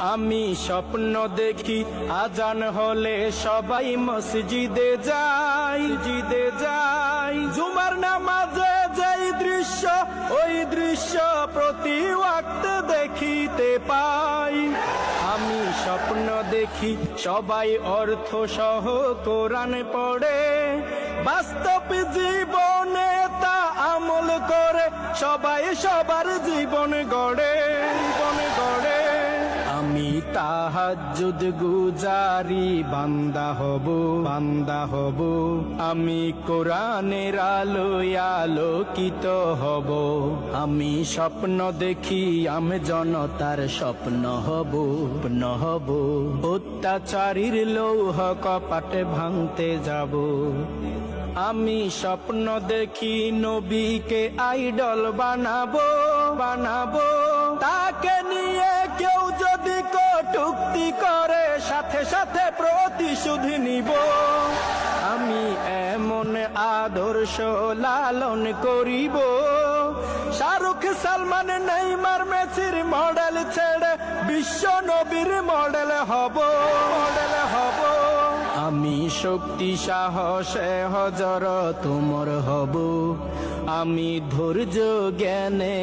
আমি স্বপ্ন দেখি আজান হলে সবাই মসজিদে যাই, জিদে যাই। জুমার নামাজে যেই দৃশ্য, ওই দৃশ্য প্রতি ওয়াক্ত দেখিতে পাই। আমি স্বপ্ন দেখি সবাই অর্থ সহ কোরআন পড়ে, বাস্তব জীবনে তা আমল করে সবাই সবার জীবন গড়ে, জীবন গড়ে। আমি তাহাজ্জুদ গুজারি বান্দা হব, বান্দা হব। আমি কোরআনের আলোয় আলোকিত হব। আমি স্বপ্ন দেখি আমি জনতার স্বপ্ন হব, হব। অত্যাচারীর লৌহ কপাটে ভাঙতে যাব। আমি স্বপ্ন দেখি নবীকে আইডল বানাবো, বানাবো। তাকে নিয়ে কেউ যদি কটূক্তি করে সাথে সাথে প্রতিশোধ নিব। আমি এমন আদর্শ লালন করিব, শাহরুখ সালমান নেইমার মেসির মডেল ছেড়ে বিশ্ব নবীর মডেল হব, মডেল হব। আমি শক্তি সাহসে হযরত ওমর হব। আমি ধৈর্য জ্ঞানে